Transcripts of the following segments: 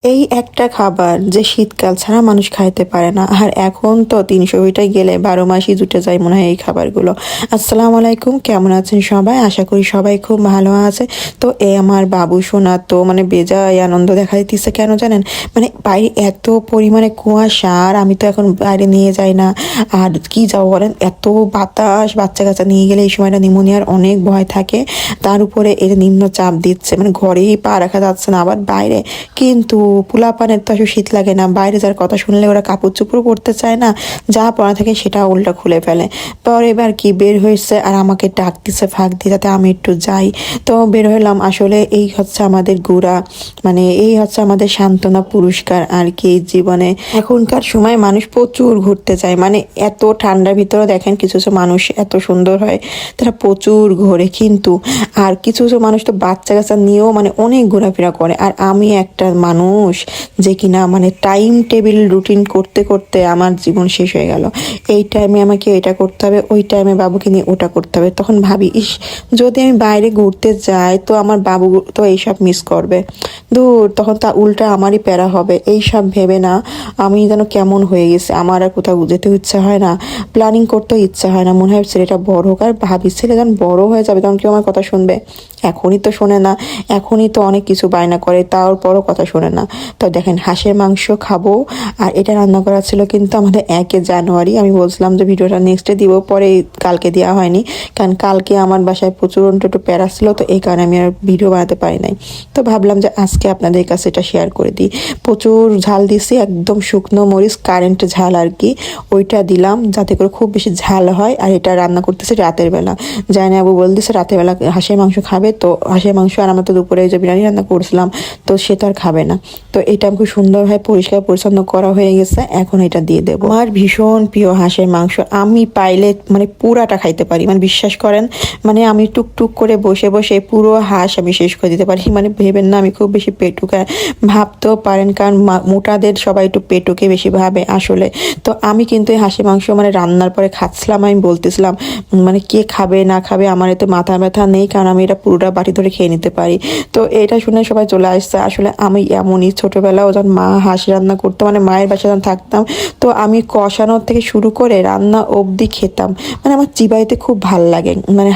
এই একটা খাবার যে শীতকাল ছাড়া মানুষ খাইতে পারে না। আর এখন তো ৩০০ গেলে ১২ মাসই জুটে যায় মনে হয় এই খাবারগুলো। আসসালামু আলাইকুম, কেমন আছেন সবাই? আশা করি সবাই খুব ভালো আছে। তো আমার বাবু সোনা তো বেজায় আনন্দ দেখা দিতেছে, কেন জানেন? বাইরে এত পরিমাণে কুয়াশা, আর আমি তো এখন বাইরে নিয়ে যাই না। আর কি যাবো বলেন, এত বাতাস, বাচ্চা কাচ্চা নিয়ে গেলে এই সময়টা নিউমোনিয়ার অনেক ভয় থাকে। তার উপরে এর নিম্ন চাপ দিচ্ছে, ঘরেই পা রাখা যাচ্ছে না, আবার বাইরে। কিন্তু পোলাপানের তো আসলে শীত লাগে না, বাইরে যার কথা শুনলে ওরা কাপড় চোপড় পরতে চায় না, যা পরা থাকে সেটা উল্টা খুলে ফেলে। পরে এবার কি বের হয়েছে আর আমাকে ডাক দিছে ফাঁক দিয়ে যাতে আমি একটু যাই। তো বের হলাম। আসলে এই হচ্ছে আমাদের গুড়া, এই হচ্ছে আমাদের সান্ত্বনা পুরস্কার আর কি জীবনে। এখনকার সময় মানুষ প্রচুর ঘুরতে যায়, এত ঠান্ডার ভিতরে দেখেন কিছু কিছু মানুষ এত সুন্দর হয়, তারা প্রচুর ঘোরে। কিন্তু আর কিছু কিছু মানুষ তো বাচ্চা কাচ্চা নিয়েও অনেক ঘোরাফেরা করে। আর আমি একটা মানুষ যে কিনা টাইম টেবিল রুটিন করতে করতে আমার জীবন শেষ হয়ে গেল। এই টাইমে আমাকে এটা করতে হবে, ওই টাইমে বাবুকে নিয়ে ওটা করতে হবে। তখন ভাবি, ইস, যদি আমি বাইরে ঘুরতে যাই তো আমার বাবু তো এইসব মিস করবে, দূর, তখন তা উল্টা আমারই প্যারা হবে। এইসব ভেবে না আমি যেন কেমন হয়ে গেছে, আমার আর কোথাও যেতে ইচ্ছা হয় না, প্ল্যানিং করতেও ইচ্ছা হয় না। মনে হয় ছেলেটা বড় হোক, আর ভাবি ছেলে যখন বড় হয়ে যাবে তখন কেউ আমার কথা শুনবে? এখনই তো শোনে না, এখনই তো অনেক কিছু বায়না করে, তারপরও কথা শোনে না। তো দেখেন, হাঁসের মাংস খাবো। আর এটা রান্না করা ছিল কিন্তু আমাদের 1 জানুয়ারি। আমি বলছিলাম যে ভিডিওটা নেক্সটে দিব, পরে কালকে দেওয়া হয়নি, কারণ কালকে আমার বাসায় প্রচুর একটু প্যারা ছিল, তো এই কারণে আমি আর ভিডিও বানাতে পারি নাই। তো ভাবলাম যে আজকে আপনাদের কাছে এটা শেয়ার করে দিই। প্রচুর ঝাল দিছি, একদম শুকনো মরিচ, কারেন্ট ঝাল আর কি, ওইটা দিলাম যাতে করে খুব বেশি ঝাল হয়। আর এটা রান্না করতেছে রাতের বেলা। জানি আবু বল দিছে রাতের বেলা হাঁসের মাংস খাবে, তো হাঁসের মাংস। আর আমরা তো দুপুরে যে বিরিয়ানি রান্না করছিলাম, তো সে তো আর খাবে না। তো এটা খুব সুন্দরভাবে পরিষ্কার পরিচ্ছন্ন করা হয়ে গেছে, এখন এটা দিয়ে দেবো। আমার ভীষণ প্রিয় হাঁসের মাংস, আমি পাইলে পুরাটা খাইতে পারি, বিশ্বাস করেন। আমি টুকটুক করে বসে বসে পুরো হাঁস আমি শেষ করে দিতে পারি। ভেবেন না আমি খুব বেশি পেটুকা, ভাবতেও পারেন, কারণ মোটাদের সবাই একটু পেটুকে বেশি ভাবে আসলে। তো আমি কিন্তু এই হাঁসের মাংস রান্নার পরে খাচ্ছিলাম, আমি বলতেছিলাম কে খাবে না খাবে, আমার এতে মাথা ব্যথা নেই, কারণ আমি এটা পুরোটা বাটি ধরে খেয়ে নিতে পারি। তো এটা শুনে সবাই চলে আসছে। আসলে আমি এমনই, ছোটবেলাও যখন মা হাঁস রান্না করতো, মায়ের বাসায় যখন থাকতাম, তো আমি কষানোর থেকে শুরু করে রান্না অবধি খেতাম। আমার চিবাইতে খুব ভাল লাগে,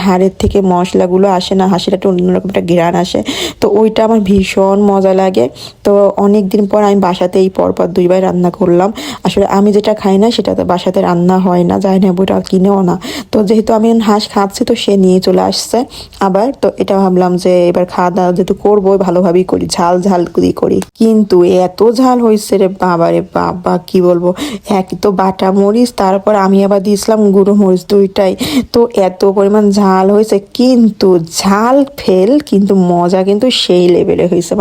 হাড়ের থেকে মশলাগুলো আসে না, হাঁসের একটা অন্যরকম একটা ঘ্রাণ আসে, তো ওইটা আমার ভীষণ মজা লাগে। তো অনেক দিন পর আমি বাসাতেই পরপর 2বার রান্না করলাম। আসলে আমি যেটা খাই না সেটা তো বাসাতে রান্না হয় না, যাই না বইটা কিনেও না। তো যেহেতু আমি হাঁস খাচ্ছি, তো সে নিয়ে চলে আসছে আবার। তো এটা ভাবলাম যে এবার খাওয়া দাওয়া যেহেতু করবো, ভালোভাবেই করি, ঝাল ঝাল দিয়ে করি। কিন্তু এত ঝাল হয়েছে রে বাবা, রে বাবা, কি বলবো। এক তো বাটা মরিচ, তারপর আমি আবার দিয়েছিলাম গুঁড়ো মরিচ, দুইটাই। তো এত পরিমাণ ঝাল হয়েছে, কিন্তু ঝাল ফেল, কিন্তু মজা কিন্তু সেই লেভেলে হয়েছে।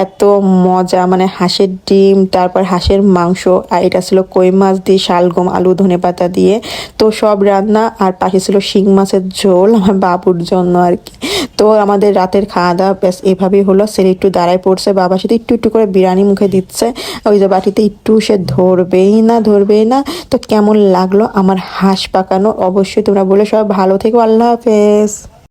এত মজা, হাঁসের ডিম, তারপর হাঁসের মাংস, আর এটা ছিল কই মাছ দিয়ে শালগম, আলু, ধনেপাতা দিয়ে। তো সব রান্না, আর পাশে ছিল শিং মাছের ঝোল আমার বাবুর জন্য আর কি। তো আমাদের রাতের খাওয়া দাওয়া ব্যাস এভাবেই হলো। সে একটু দাঁড়ায় পড়ছে, বাবার সাথে একটু একটু করে বিরিয়ানি মুখে দিচ্ছে, ওই যে বাটিতে একটু, সে ধরবেই না। তো কেমন লাগলো আমার হাঁস পাকানো অবশ্যই তোমরা বলে, সবাই ভালো থেকো, আল্লাহ হাফেজ।